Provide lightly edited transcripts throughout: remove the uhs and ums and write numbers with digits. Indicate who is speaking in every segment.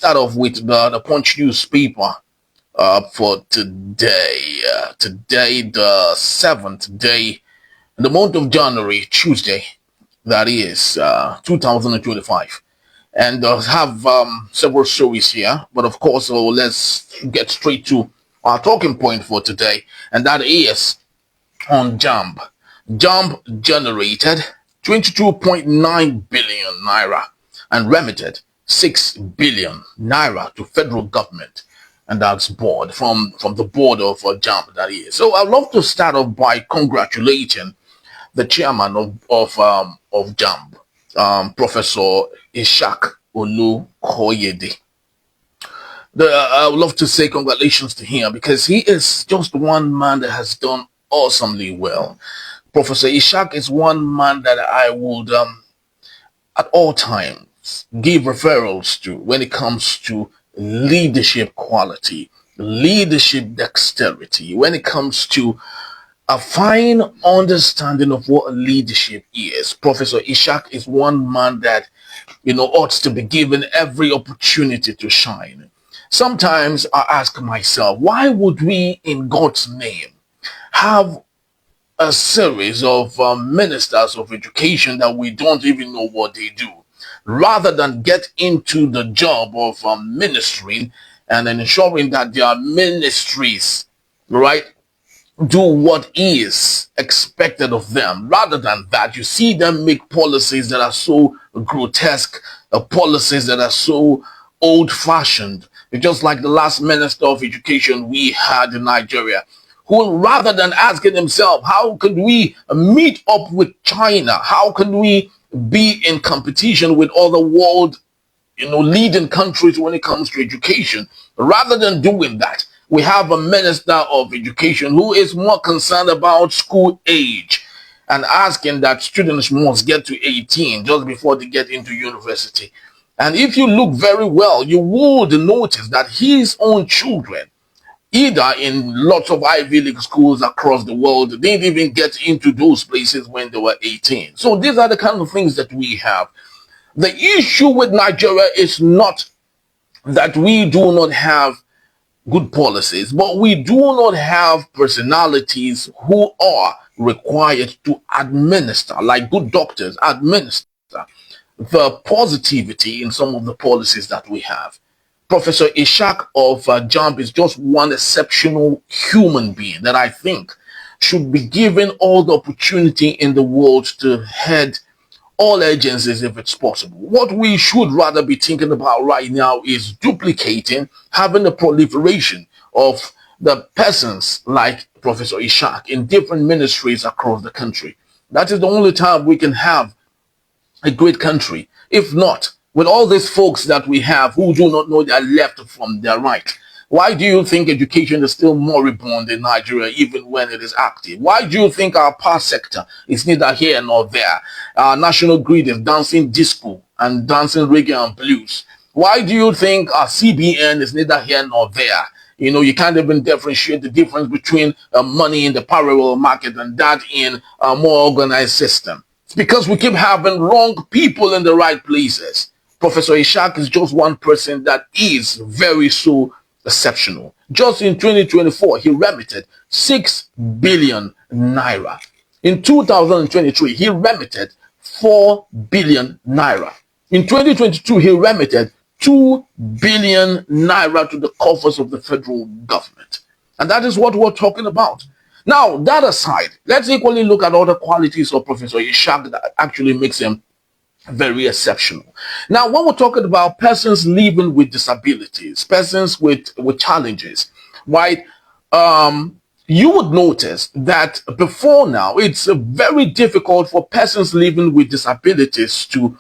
Speaker 1: start off with the Punch newspaper for today. Today, the 7th day in the month of January, Tuesday, that is 2025. And have several stories here. But of course, let's get straight to our talking point for today. And that is on JAMB. JAMB generated 22.9 billion naira and remitted 6 billion naira to federal government. And that's board from the board of JAMB, that is. So I'd love to start off by congratulating the chairman of JAMB, Professor Ishak Olu Koyede. I would love to say congratulations to him because he is just one man that has done awesomely well. Professor Ishak is one man that I would, at all times, give referrals to when it comes to leadership quality, leadership dexterity, when it comes to a fine understanding of what leadership is. Professor Ishak is one man that, ought to be given every opportunity to shine. Sometimes I ask myself, why would we, in God's name, have a series of ministers of education that we don't even know what they do, rather than get into the job of ministering and ensuring that their ministries, right, do what is expected of them. Rather than that, you see them make policies that are so grotesque, policies that are so old-fashioned. It's just like the last minister of education we had in Nigeria, who, rather than asking himself, how can we meet up with China? How can we be in competition with other world, leading countries when it comes to education? Rather than doing that, we have a minister of education who is more concerned about school age and asking that students must get to 18 just before they get into university. And if you look very well, you would notice that his own children, either in lots of Ivy League schools across the world, didn't even get into those places when they were 18. So these are the kind of things that we have. The issue with Nigeria is not that we do not have good policies, but we do not have personalities who are required to administer, like good doctors, administer the positivity in some of the policies that we have. Professor Ishak of JAMB is just one exceptional human being that I think should be given all the opportunity in the world to head all agencies if it's possible. What we should rather be thinking about right now is duplicating, having a proliferation of the persons like Professor Ishak in different ministries across the country. That is the only time we can have a great country. If not, with all these folks that we have who do not know their left from their right, why do you think education is still moribund in Nigeria even when it is active? Why do you think our power sector is neither here nor there? Our national grid is dancing disco and dancing reggae and blues. Why do you think our CBN is neither here nor there? You can't even differentiate the difference between money in the parallel market and that in a more organized system. It's because we keep having wrong people in the right places. Professor Ishak is just one person that is very so exceptional. Just in 2024, he remitted 6 billion naira. In 2023, he remitted 4 billion naira. In 2022, he remitted 2 billion naira to the coffers of the federal government. And that is what we're talking about. Now, that aside, let's equally look at other qualities of Professor Ishak that actually makes him very exceptional. Now, when we're talking about persons living with disabilities, persons with challenges, right? You would notice that before now, it's very difficult for persons living with disabilities to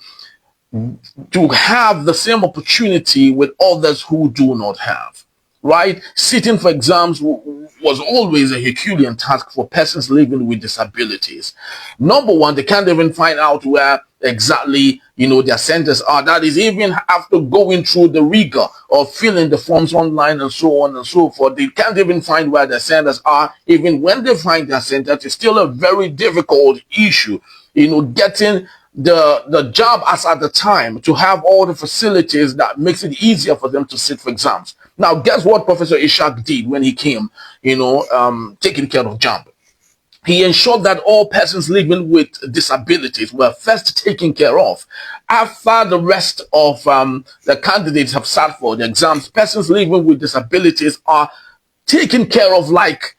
Speaker 1: have the same opportunity with others who do not have, right? Sitting for exams was always a Herculean task for persons living with disabilities. Number one, they can't even find out where exactly their centers are. That is, even after going through the rigor of filling the forms online and so on and so forth, they can't even find where their centers are. Even when they find their centers, it's still a very difficult issue, getting the job as at the time to have all the facilities that makes it easier for them to sit for exams. Now, guess what Professor Ishak did when he came, taking care of JAMB? He ensured that all persons living with disabilities were first taken care of. After the rest of the candidates have sat for the exams, persons living with disabilities are taken care of like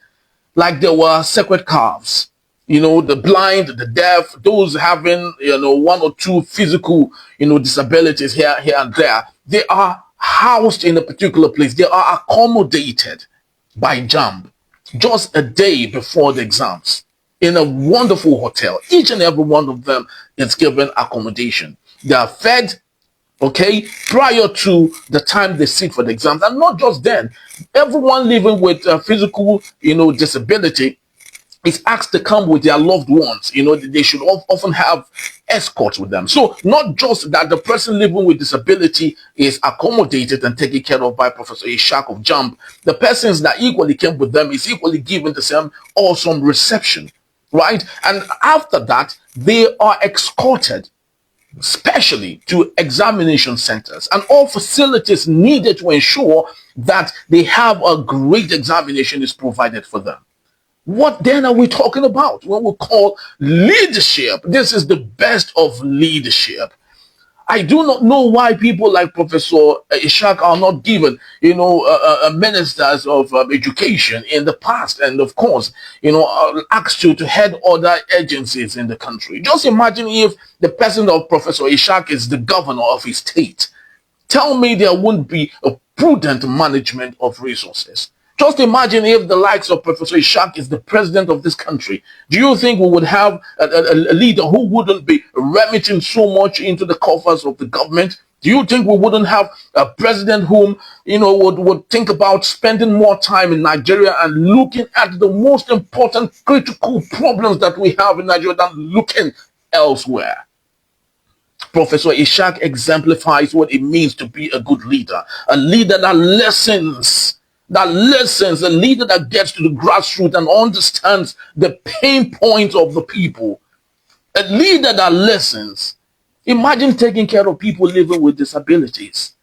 Speaker 1: they were sacred calves. The blind, the deaf, those having, one or two physical, disabilities here and there, they are housed in a particular place. They are accommodated by JAMB just a day before the exams in a wonderful hotel. Each and every one of them is given accommodation. They are fed, okay, prior to the time they sit for the exams. And not just then, everyone living with physical, disability is asked to come with their loved ones. They should often have escorts with them. So not just that the person living with disability is accommodated and taken care of by Professor Ishak of JAMB, the persons that equally came with them is equally given the same awesome reception, right? And after that, they are escorted especially to examination centers and all facilities needed to ensure that they have a great examination is provided for them. What then are we talking about when we call leadership? This is the best of leadership. I do not know why people like Professor Ishak are not given, ministers of education in the past, and of course, asked to head other agencies in the country. Just imagine if the president of Professor Ishak is the governor of his state. Tell me there wouldn't be a prudent management of resources. Just imagine if the likes of Professor Ishak is the president of this country. Do you think we would have a leader who wouldn't be remitting so much into the coffers of the government? Do you think we wouldn't have a president whom, would think about spending more time in Nigeria and looking at the most important critical problems that we have in Nigeria than looking elsewhere? Professor Ishak exemplifies what it means to be a good leader, a leader that listens, a leader that gets to the grassroots and understands the pain points of the people, a leader that listens. Imagine taking care of people living with disabilities.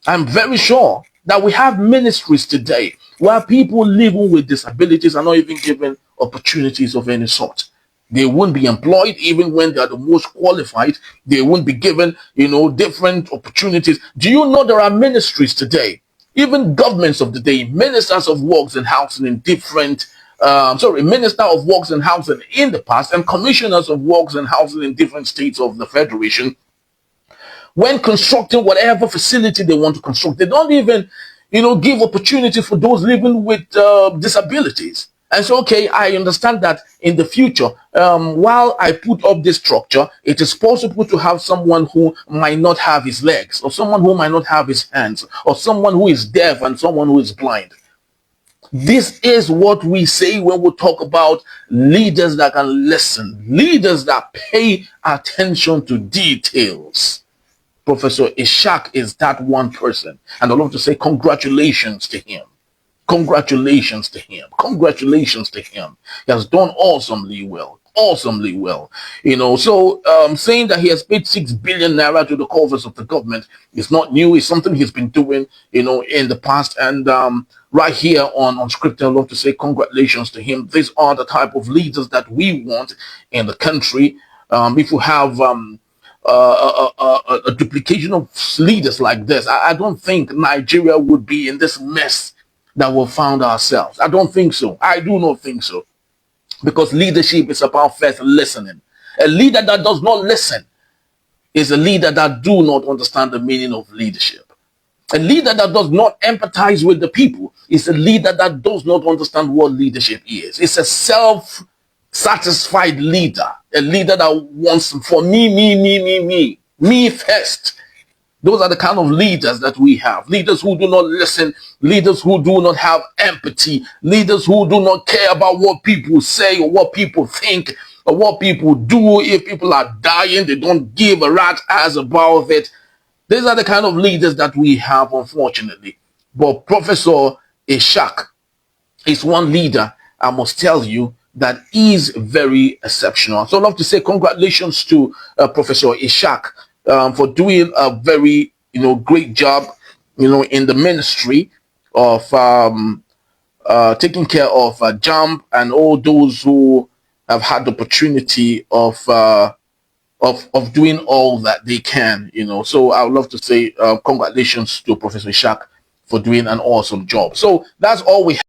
Speaker 1: I'm very sure that we have ministries today where people living with disabilities are not even given opportunities of any sort. They won't be employed even when they are the most qualified. They won't be given, different opportunities. Do you know there are ministries today, even governments of the day, ministers of works and housing in different, minister of works and housing in the past and commissioners of works and housing in different states of the federation, when constructing whatever facility they want to construct, they don't even, give opportunity for those living with disabilities. And so, okay, I understand that in the future, while I put up this structure, it is possible to have someone who might not have his legs, or someone who might not have his hands, or someone who is deaf and someone who is blind. This is what we say when we talk about leaders that can listen, leaders that pay attention to details. Professor Ishak is that one person, and I'd love to say congratulations to him. Congratulations to him. Congratulations to him. He has done awesomely well. Awesomely well. So saying that he has paid 6 billion naira to the coffers of the government is not new. It's something he's been doing, in the past. And right here on Script, I'd love to say congratulations to him. These are the type of leaders that we want in the country. If you have a duplication of leaders like this, I don't think Nigeria would be in this mess that we found ourselves. I don't think so. I do not think so. Because leadership is about first listening. A leader that does not listen is a leader that do not understand the meaning of leadership. A leader that does not empathize with the people is a leader that does not understand what leadership is. It's a self-satisfied leader. A leader that wants for me first. Those are the kind of leaders that we have. Leaders who do not listen. Leaders who do not have empathy. Leaders who do not care about what people say or what people think or what people do. If people are dying, they don't give a rat's ass about it. These are the kind of leaders that we have, unfortunately. But Professor Ishak is one leader, I must tell you, that is very exceptional. So I'd love to say congratulations to Professor Ishak for doing a very, great job, in the ministry of taking care of JAMB and all those who have had the opportunity of doing all that they can. So I would love to say congratulations to Professor Ishak for doing an awesome job. So that's all we have.